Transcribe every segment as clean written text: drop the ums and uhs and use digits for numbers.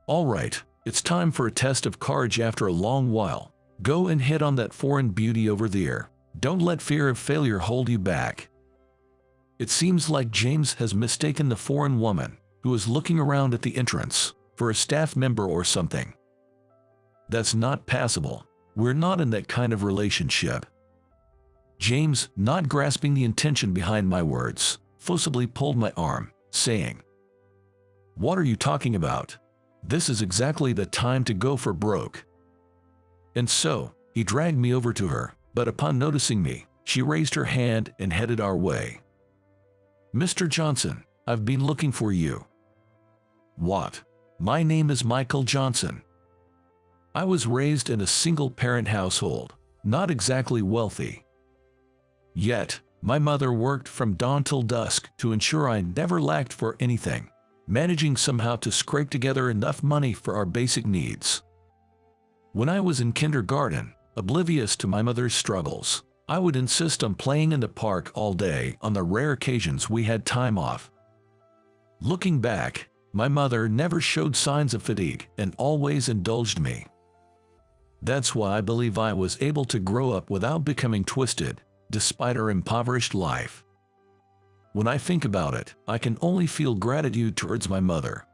All right, it's time for a test of courage after a long while. Go and hit on that foreign beauty over there. Don't let fear of failure hold you back. It seems like James has mistaken the foreign woman, who is looking around at the entrance, for a staff member or something. That's not passable. We're not in that kind of relationship. James, not grasping the intention behind my words, forcibly pulled my arm, saying, "What are you talking about? This is exactly the time to go for broke." And so, he dragged me over to her, but upon noticing me, she raised her hand and headed our way. "Mr. Johnson, I've been looking for you." "What? My name is Michael Johnson. I was raised in a single-parent household, not exactly wealthy. Yet, my mother worked from dawn till dusk to ensure I never lacked for anything, managing somehow to scrape together enough money for our basic needs. When I was in kindergarten, oblivious to my mother's struggles, I would insist on playing in the park all day on the rare occasions we had time off. Looking back, my mother never showed signs of fatigue and always indulged me. That's why I believe I was able to grow up without becoming twisted, despite our impoverished life. When I think about it, I can only feel gratitude towards my mother.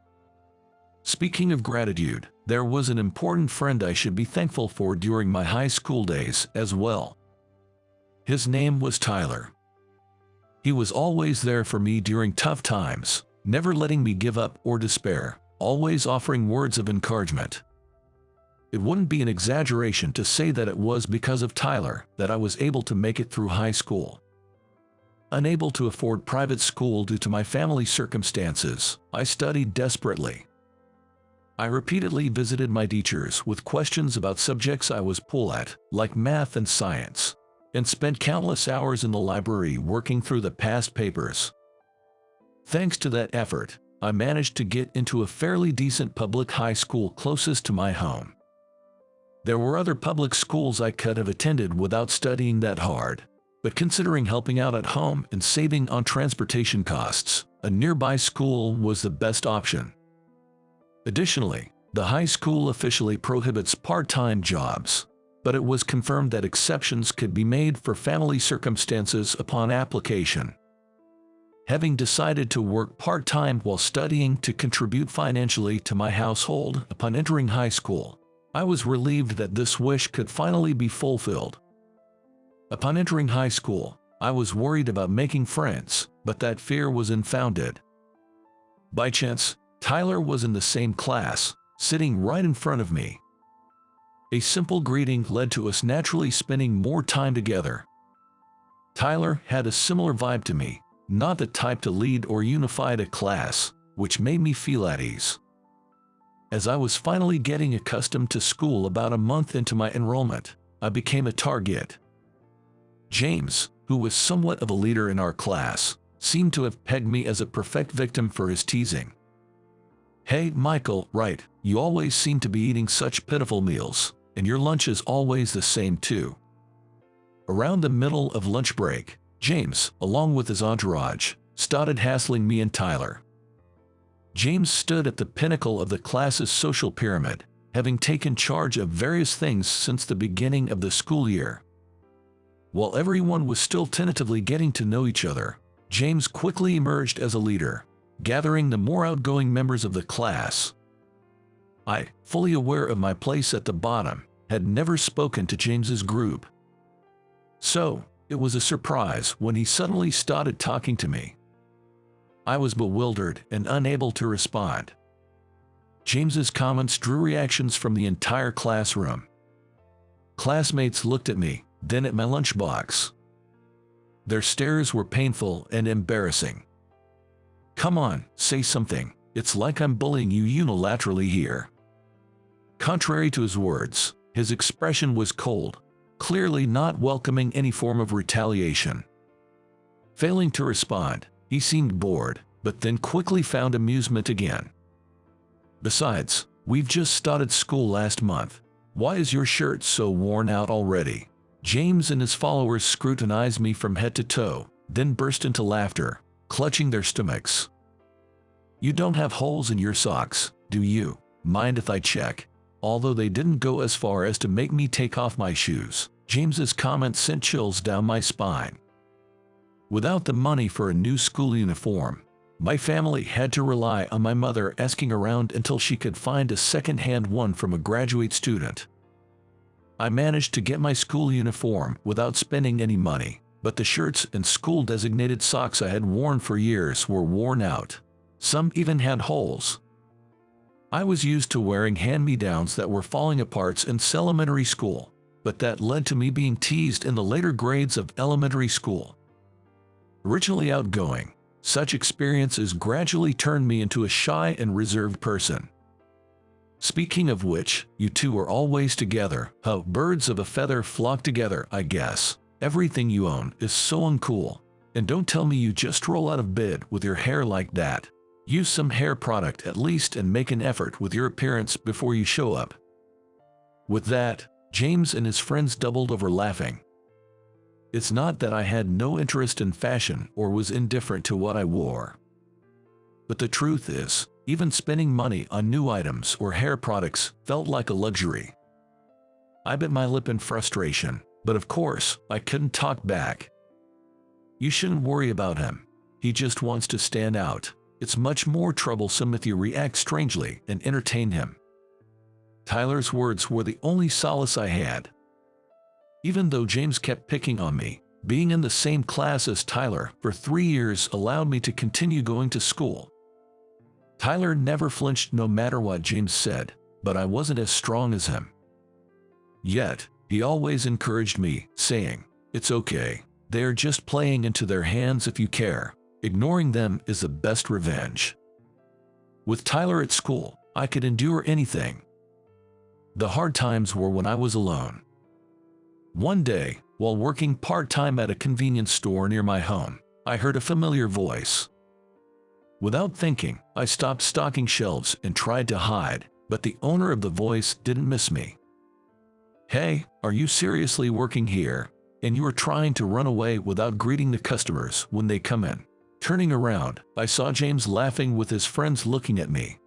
Speaking of gratitude, there was an important friend I should be thankful for during my high school days as well. His name was Tyler. He was always there for me during tough times, never letting me give up or despair, always offering words of encouragement. It wouldn't be an exaggeration to say that it was because of Tyler that I was able to make it through high school. Unable to afford private school due to my family circumstances, I studied desperately. I repeatedly visited my teachers with questions about subjects I was poor at, like math and science, and spent countless hours in the library working through the past papers. Thanks to that effort, I managed to get into a fairly decent public high school closest to my home. There were other public schools I could have attended without studying that hard, but considering helping out at home and saving on transportation costs, a nearby school was the best option. Additionally, the high school officially prohibits part-time jobs, but it was confirmed that exceptions could be made for family circumstances upon application. Having decided to work part-time while studying to contribute financially to my household upon entering high school, I was relieved that this wish could finally be fulfilled. Upon entering high school, I was worried about making friends, but that fear was unfounded. By chance, Tyler was in the same class, sitting right in front of me. A simple greeting led to us naturally spending more time together. Tyler had a similar vibe to me, not the type to lead or unify a class, which made me feel at ease. As I was finally getting accustomed to school about a month into my enrollment, I became a target. James, who was somewhat of a leader in our class, seemed to have pegged me as a perfect victim for his teasing. "Hey, Michael, right, you always seem to be eating such pitiful meals, and your lunch is always the same too." Around the middle of lunch break, James, along with his entourage, started hassling me and Tyler. James stood at the pinnacle of the class's social pyramid, having taken charge of various things since the beginning of the school year. While everyone was still tentatively getting to know each other, James quickly emerged as a leader, gathering the more outgoing members of the class. I, fully aware of my place at the bottom, had never spoken to James's group. So, it was a surprise when he suddenly started talking to me. I was bewildered and unable to respond. James's comments drew reactions from the entire classroom. Classmates looked at me, then at my lunchbox. Their stares were painful and embarrassing. "Come on, say something. It's like I'm bullying you unilaterally here." Contrary to his words, his expression was cold, clearly not welcoming any form of retaliation. Failing to respond, he seemed bored, but then quickly found amusement again. "Besides, we've just started school last month. Why is your shirt so worn out already?" James and his followers scrutinized me from head to toe, then burst into laughter, clutching their stomachs. "You don't have holes in your socks, do you?" mind if I check? Although they didn't go as far as to make me take off my shoes, James's comment sent chills down my spine. Without the money for a new school uniform, my family had to rely on my mother asking around until she could find a second-hand one from a graduate student. I managed to get my school uniform without spending any money, but the shirts and school-designated socks I had worn for years were worn out. Some even had holes. I was used to wearing hand-me-downs that were falling apart since elementary school, but that led to me being teased in the later grades of elementary school. Originally outgoing, such experiences gradually turned me into a shy and reserved person. Speaking of which, you two are always together. How birds of a feather flock together, I guess. Everything you own is so uncool. And don't tell me you just roll out of bed with your hair like that. Use some hair product at least and make an effort with your appearance before you show up. With that, James and his friends doubled over laughing. It's not that I had no interest in fashion or was indifferent to what I wore. But the truth is, even spending money on new items or hair products felt like a luxury. I bit my lip in frustration, but of course, I couldn't talk back. You shouldn't worry about him. He just wants to stand out. It's much more troublesome if you react strangely and entertain him. Tyler's words were the only solace I had. Even though James kept picking on me, being in the same class as Tyler for 3 years allowed me to continue going to school. Tyler never flinched no matter what James said, but I wasn't as strong as him. Yet, he always encouraged me, saying, "It's okay. They're just playing into their hands if you care. Ignoring them is the best revenge." With Tyler at school, I could endure anything. The hard times were when I was alone. One day, while working part-time at a convenience store near my home, I heard a familiar voice. Without thinking, I stopped stocking shelves and tried to hide, but the owner of the voice didn't miss me. "Hey, are you seriously working here? And you are trying to run away without greeting the customers when they come in?" Turning around, I saw James laughing with his friends looking at me.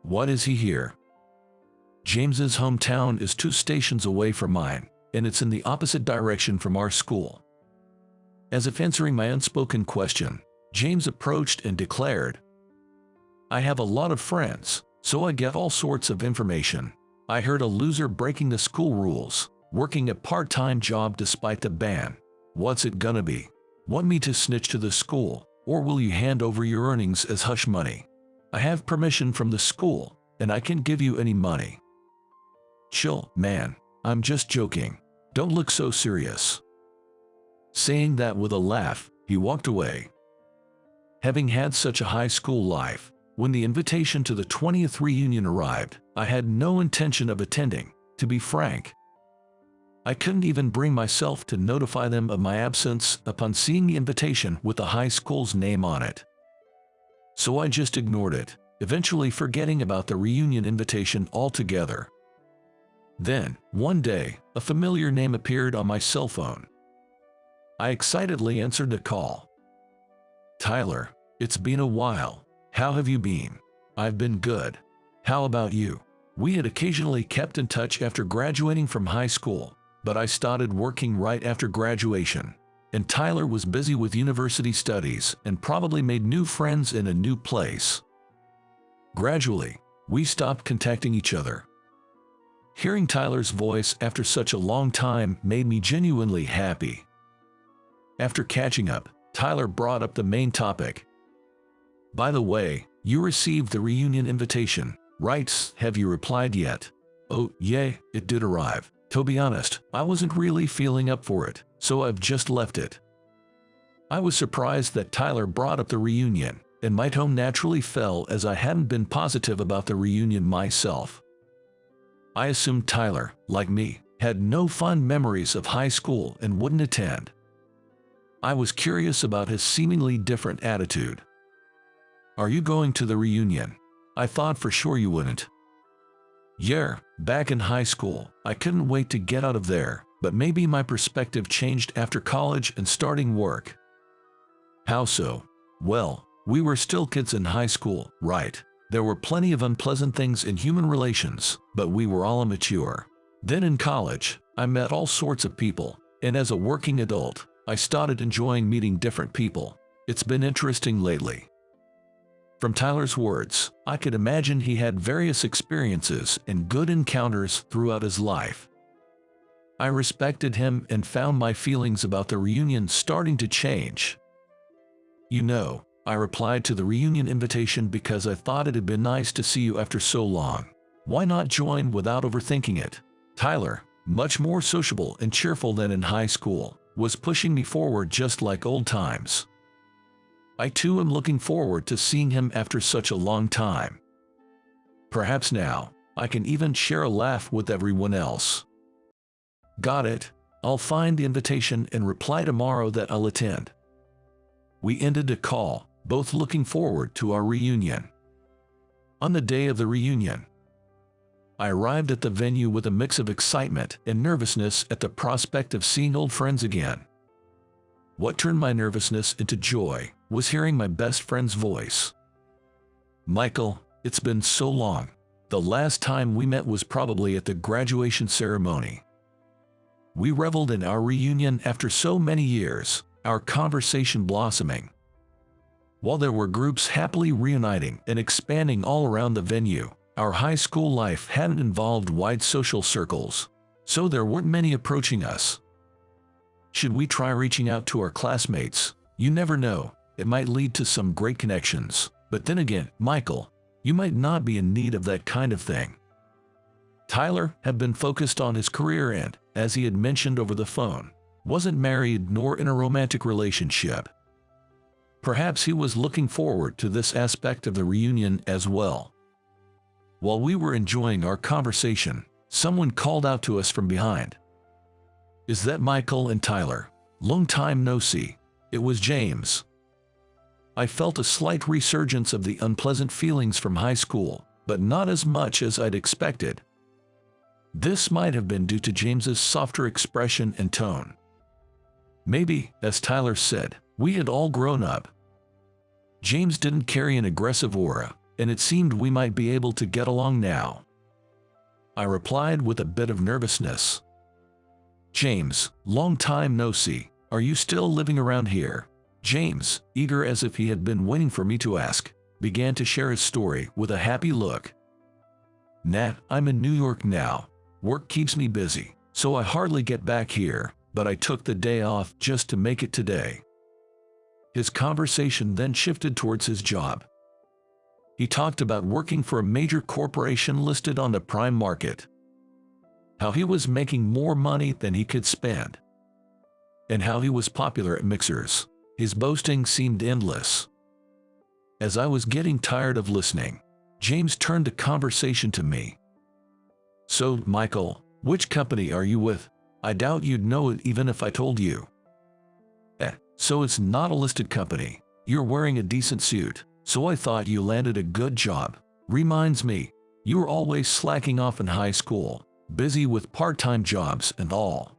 What is he here? James's hometown is 2 stations away from mine, and it's in the opposite direction from our school. As if answering my unspoken question, James approached and declared, "I have a lot of friends, so I get all sorts of information. I heard a loser breaking the school rules, working a part-time job despite the ban. What's it gonna be? Want me to snitch to the school, or will you hand over your earnings as hush money? I have permission from the school, and I can give you any money." "Chill, man. I'm just joking. Don't look so serious." Saying that with a laugh, he walked away. Having had such a high school life, when the invitation to the 20th reunion arrived, I had no intention of attending, to be frank. I couldn't even bring myself to notify them of my absence upon seeing the invitation with the high school's name on it. So I just ignored it, eventually forgetting about the reunion invitation altogether. Then, one day, a familiar name appeared on my cell phone. I excitedly answered the call. "Tyler, it's been a while. How have you been?" "I've been good. How about you?" We had occasionally kept in touch after graduating from high school, but I started working right after graduation, and Tyler was busy with university studies and probably made new friends in a new place. Gradually, we stopped contacting each other. Hearing Tyler's voice after such a long time made me genuinely happy. After catching up, Tyler brought up the main topic. "By the way, you received the reunion invitation, right? Have you replied yet?" "Oh, yeah, it did arrive. To be honest, I wasn't really feeling up for it, so I've just left it." I was surprised that Tyler brought up the reunion, and my tone naturally fell as I hadn't been positive about the reunion myself. I assumed Tyler, like me, had no fond memories of high school and wouldn't attend. I was curious about his seemingly different attitude. "Are you going to the reunion? I thought for sure you wouldn't." "Yeah, back in high school, I couldn't wait to get out of there, but maybe my perspective changed after college and starting work." "How so?" "Well, we were still kids in high school, right? There were plenty of unpleasant things in human relations, but we were all immature. Then in college, I met all sorts of people, and as a working adult, I started enjoying meeting different people. It's been interesting lately. From Tyler's words, I could imagine he had various experiences and good encounters throughout his life. I respected him and found my feelings about the reunion starting to change. You know, I replied to the reunion invitation because I thought it had been nice to see you after so long. Why not join without overthinking it? Tyler, much more sociable and cheerful than in high school, was pushing me forward just like old times. I too am looking forward to seeing him after such a long time. Perhaps now, I can even share a laugh with everyone else. Got it. I'll find the invitation and reply tomorrow that I'll attend. We ended the call, both looking forward to our reunion. On the day of the reunion, I arrived at the venue with a mix of excitement and nervousness at the prospect of seeing old friends again. What turned my nervousness into joy was hearing my best friend's voice. Michael, it's been so long. The last time we met was probably at the graduation ceremony. We reveled in our reunion after so many years, our conversation blossoming. While there were groups happily reuniting and expanding all around the venue, our high school life hadn't involved wide social circles, so there weren't many approaching us. Should we try reaching out to our classmates? You never know, it might lead to some great connections. But then again, Michael, you might not be in need of that kind of thing. Tyler had been focused on his career and, as he had mentioned over the phone, wasn't married nor in a romantic relationship. Perhaps he was looking forward to this aspect of the reunion as well. While we were enjoying our conversation, someone called out to us from behind. Is that Michael and Tyler? Long time no see. It was James. I felt a slight resurgence of the unpleasant feelings from high school, but not as much as I'd expected. This might have been due to James's softer expression and tone. Maybe, as Tyler said, we had all grown up. James didn't carry an aggressive aura, and it seemed we might be able to get along now. I replied with a bit of nervousness. James, long time no see. Are you still living around here? James, eager as if he had been waiting for me to ask, began to share his story with a happy look. Nat, I'm in New York now. Work keeps me busy, so I hardly get back here, but I took the day off just to make it today. His conversation then shifted towards his job. He talked about working for a major corporation listed on the prime market, how he was making more money than he could spend, and how he was popular at mixers. His boasting seemed endless. As I was getting tired of listening, James turned the conversation to me. So, Michael, which company are you with? I doubt you'd know it even if I told you. So it's not a listed company. You're wearing a decent suit, so I thought you landed a good job. Reminds me, you were always slacking off in high school, busy with part-time jobs and all.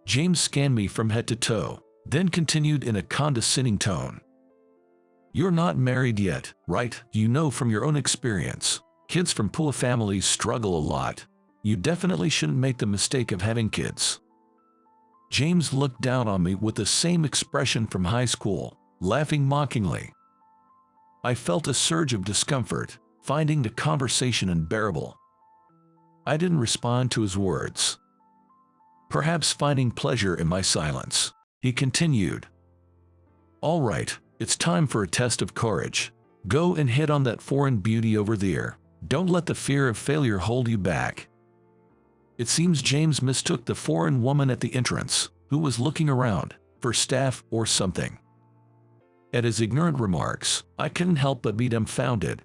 James scanned me from head to toe, then continued in a condescending tone. You're not married yet, right? You know from your own experience, kids from poor families struggle a lot. You definitely shouldn't make the mistake of having kids. James looked down on me with the same expression from high school, laughing mockingly. I felt a surge of discomfort, finding the conversation unbearable. I didn't respond to his words, perhaps finding pleasure in my silence. He continued. All right, it's time for a test of courage. Go and hit on that foreign beauty over there. Don't let the fear of failure hold you back. It seems James mistook the foreign woman at the entrance, who was looking around, for staff or something. At his ignorant remarks, I couldn't help but be dumbfounded.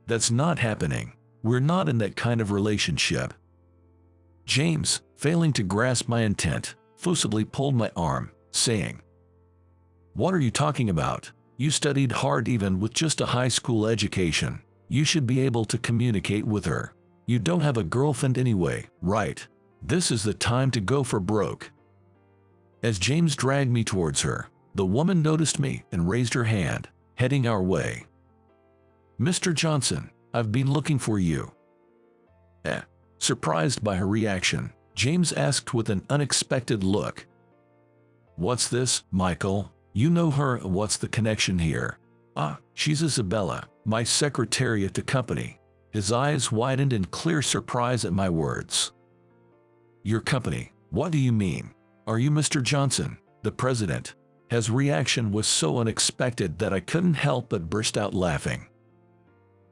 That's not happening. We're not in that kind of relationship. James, failing to grasp my intent, forcibly pulled my arm, saying, What are you talking about? You studied hard even with just a high school education. You should be able to communicate with her. You don't have a girlfriend anyway, right? This is the time to go for broke. As James dragged me towards her, the woman noticed me and raised her hand, heading our way. Mr. Johnson, I've been looking for you. Surprised by her reaction, James asked with an unexpected look. What's this, Michael? You know her, what's the connection here? She's Isabella, my secretary at the company. His eyes widened in clear surprise at my words. Your company? What do you mean? Are you Mr. Johnson, the president? His reaction was so unexpected that I couldn't help but burst out laughing.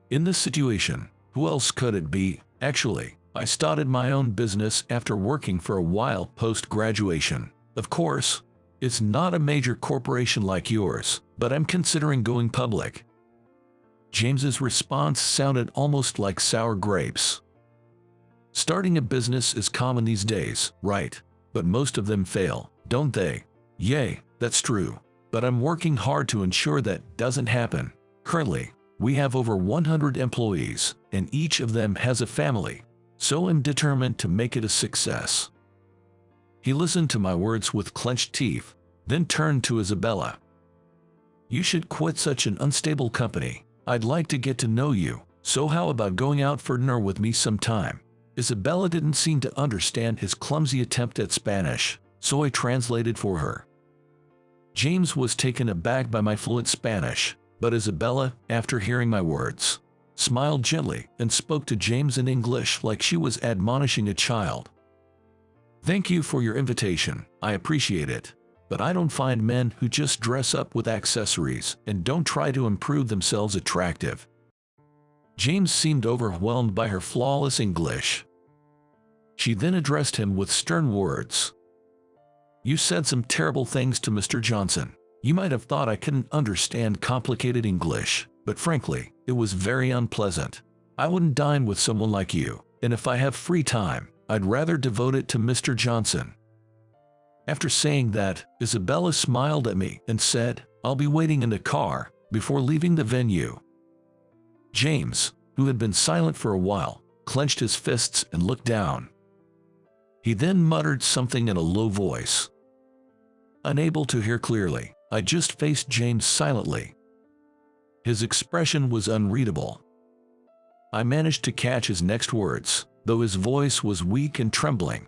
In this situation, who else could it be? Actually, I started my own business after working for a while post-graduation. Of course, it's not a major corporation like yours, but I'm considering going public. James's response sounded almost like sour grapes. Starting a business is common these days, right? But most of them fail, don't they? Yay, that's true. But I'm working hard to ensure that doesn't happen. Currently, we have over 100 employees, and each of them has a family, so I'm determined to make it a success. He listened to my words with clenched teeth, then turned to Isabella. You should quit such an unstable company. I'd like to get to know you, so how about going out for dinner with me sometime? Isabella didn't seem to understand his clumsy attempt at Spanish, so I translated for her. James was taken aback by my fluent Spanish, but Isabella, after hearing my words, smiled gently and spoke to James in English like she was admonishing a child. Thank you for your invitation, I appreciate it. But I don't find men who just dress up with accessories and don't try to improve themselves attractive. James seemed overwhelmed by her flawless English. She then addressed him with stern words. You said some terrible things to Mr. Johnson. You might have thought I couldn't understand complicated English, but frankly, it was very unpleasant. I wouldn't dine with someone like you, and if I have free time, I'd rather devote it to Mr. Johnson. After saying that, Isabella smiled at me and said, I'll be waiting in the car, before leaving the venue. James, who had been silent for a while, clenched his fists and looked down. He then muttered something in a low voice. Unable to hear clearly, I just faced James silently. His expression was unreadable. I managed to catch his next words, though his voice was weak and trembling.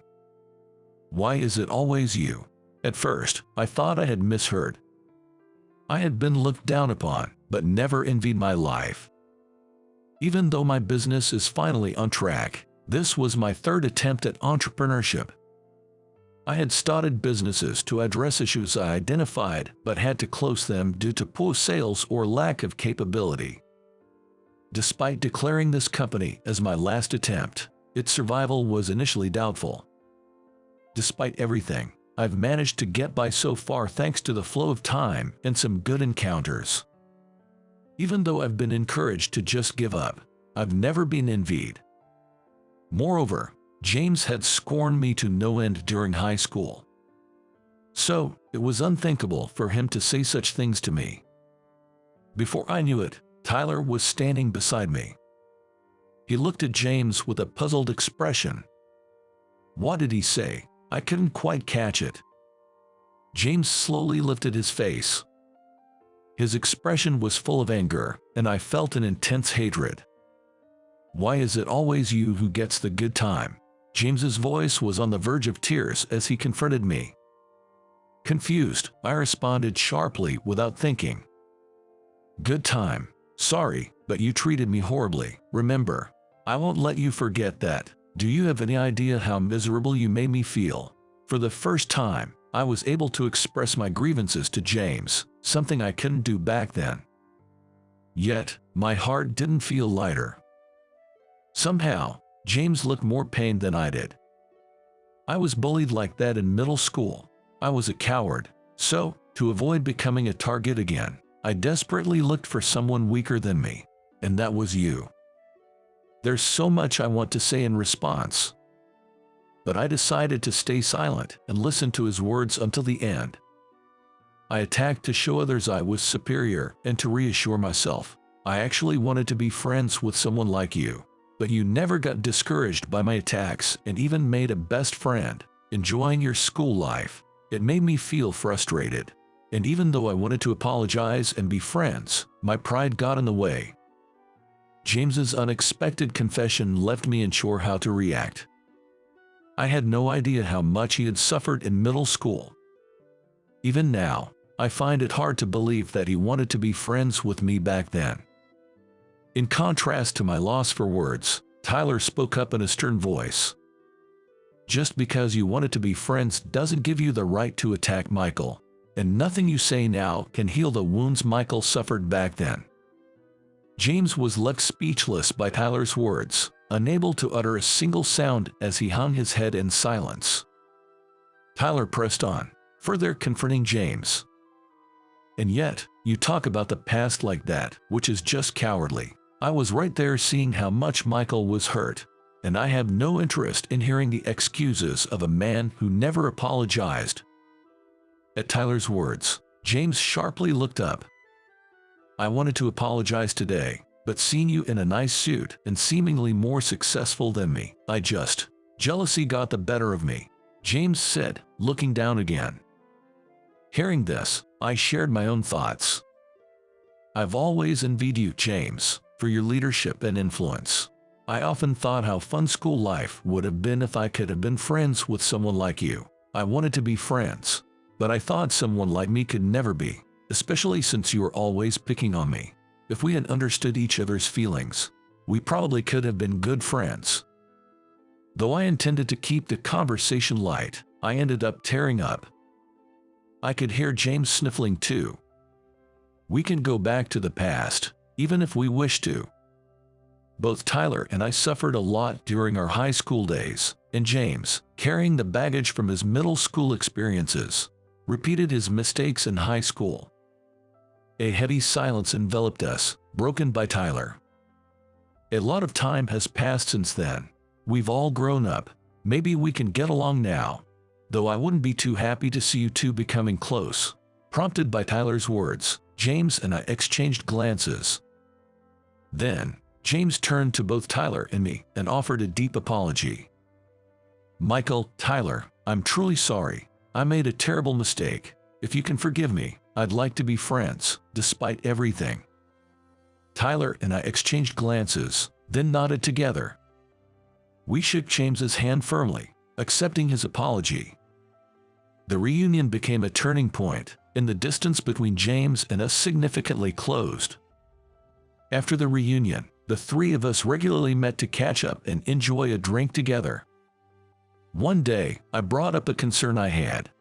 Why is it always you? At first, I thought I had misheard. I had been looked down upon, but never envied my life. Even though my business is finally on track, this was my third attempt at entrepreneurship. I had started businesses to address issues I identified, but had to close them due to poor sales or lack of capability. Despite declaring this company as my last attempt, its survival was initially doubtful. Despite everything, I've managed to get by so far thanks to the flow of time and some good encounters. Even though I've been encouraged to just give up, I've never been envied. Moreover, James had scorned me to no end during high school. So, it was unthinkable for him to say such things to me. Before I knew it, Tyler was standing beside me. He looked at James with a puzzled expression. What did he say? I couldn't quite catch it. James slowly lifted his face. His expression was full of anger, and I felt an intense hatred. Why is it always you who gets the good time? James's voice was on the verge of tears as he confronted me. Confused, I responded sharply without thinking. Good time. Sorry, but you treated me horribly. Remember, I won't let you forget that. Do you have any idea how miserable you made me feel? For the first time, I was able to express my grievances to James, something I couldn't do back then. Yet, my heart didn't feel lighter. Somehow, James looked more pained than I did. I was bullied like that in middle school. I was a coward, so, to avoid becoming a target again, I desperately looked for someone weaker than me, and that was you. There's so much I want to say in response. But I decided to stay silent and listen to his words until the end. I attacked to show others I was superior and to reassure myself. I actually wanted to be friends with someone like you. But you never got discouraged by my attacks and even made a best friend, enjoying your school life. It made me feel frustrated. And even though I wanted to apologize and be friends, my pride got in the way. James's unexpected confession left me unsure how to react. I had no idea how much he had suffered in middle school. Even now, I find it hard to believe that he wanted to be friends with me back then. In contrast to my loss for words, Tyler spoke up in a stern voice. Just because you wanted to be friends doesn't give you the right to attack Michael, and nothing you say now can heal the wounds Michael suffered back then. James was left speechless by Tyler's words, unable to utter a single sound as he hung his head in silence. Tyler pressed on, further confronting James. And yet, you talk about the past like that, which is just cowardly. I was right there seeing how much Michael was hurt, and I have no interest in hearing the excuses of a man who never apologized. At Tyler's words, James sharply looked up. I wanted to apologize today, but seeing you in a nice suit and seemingly more successful than me, jealousy got the better of me, James said, looking down again. Hearing this, I shared my own thoughts. I've always envied you, James, for your leadership and influence. I often thought how fun school life would have been if I could have been friends with someone like you. I wanted to be friends, but I thought someone like me could never be, especially since you were always picking on me. If we had understood each other's feelings, we probably could have been good friends. Though I intended to keep the conversation light, I ended up tearing up. I could hear James sniffling too. We can go back to the past, even if we wish to. Both Tyler and I suffered a lot during our high school days, and James, carrying the baggage from his middle school experiences, repeated his mistakes in high school. A heavy silence enveloped us, broken by Tyler. A lot of time has passed since then. We've all grown up. Maybe we can get along now. Though I wouldn't be too happy to see you two becoming close. Prompted by Tyler's words, James and I exchanged glances. Then, James turned to both Tyler and me and offered a deep apology. Michael, Tyler, I'm truly sorry. I made a terrible mistake. If you can forgive me, I'd like to be friends, despite everything. Tyler and I exchanged glances, then nodded together. We shook James's hand firmly, accepting his apology. The reunion became a turning point, and the distance between James and us significantly closed. After the reunion, the three of us regularly met to catch up and enjoy a drink together. One day, I brought up a concern I had.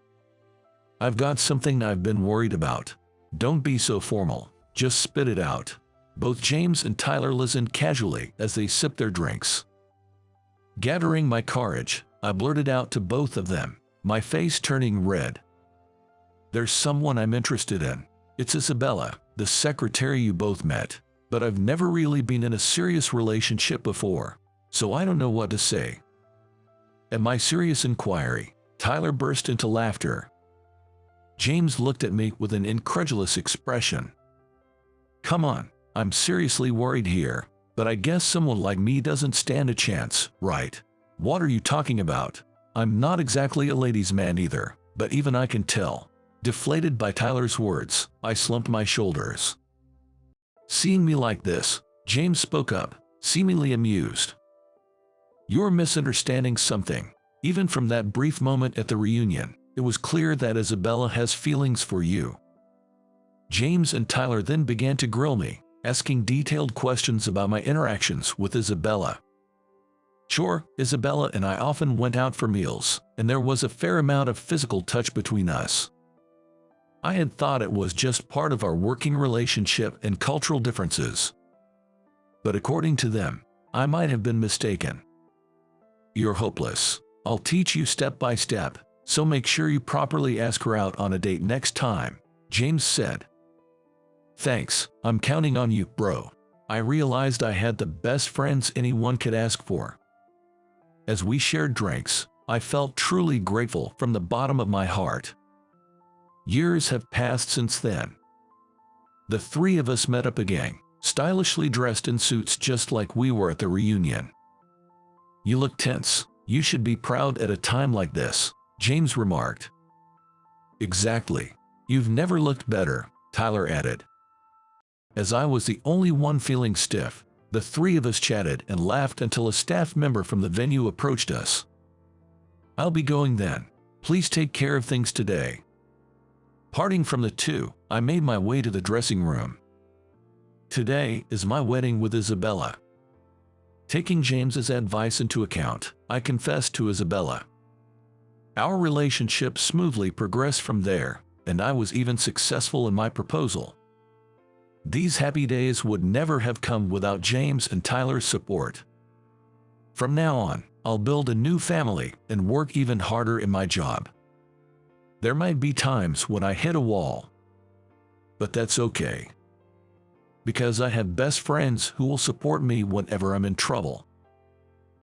I've got something I've been worried about. Don't be so formal, just spit it out. Both James and Tyler listened casually as they sipped their drinks. Gathering my courage, I blurted out to both of them, my face turning red. There's someone I'm interested in. It's Isabella, the secretary you both met, but I've never really been in a serious relationship before, so I don't know what to say. At my serious inquiry, Tyler burst into laughter. James looked at me with an incredulous expression. Come on, I'm seriously worried here, but I guess someone like me doesn't stand a chance, right? What are you talking about? I'm not exactly a ladies' man either, but even I can tell. Deflated by Tyler's words, I slumped my shoulders. Seeing me like this, James spoke up, seemingly amused. You're misunderstanding something. Even from that brief moment at the reunion, it was clear that Isabella has feelings for you. James and Tyler then began to grill me, asking detailed questions about my interactions with Isabella. Sure, Isabella and I often went out for meals, and there was a fair amount of physical touch between us. I had thought it was just part of our working relationship and cultural differences. But according to them, I might have been mistaken. You're hopeless. I'll teach you step by step, so make sure you properly ask her out on a date next time, James said. Thanks, I'm counting on you, bro. I realized I had the best friends anyone could ask for. As we shared drinks, I felt truly grateful from the bottom of my heart. Years have passed since then. The three of us met up again, stylishly dressed in suits just like we were at the reunion. You look tense. You should be proud at a time like this, James remarked. Exactly. You've never looked better, Tyler added. As I was the only one feeling stiff, The three of us chatted and laughed until a staff member from the venue approached us. "I'll be going then. Please take care of things today." Parting from the two, I made my way to the dressing room. Today is my wedding with Isabella. Taking James's advice into account, I confessed to Isabella. Our relationship smoothly progressed from there, and I was even successful in my proposal. These happy days would never have come without James and Tyler's support. From now on, I'll build a new family and work even harder in my job. There might be times when I hit a wall, but that's okay, because I have best friends who will support me whenever I'm in trouble.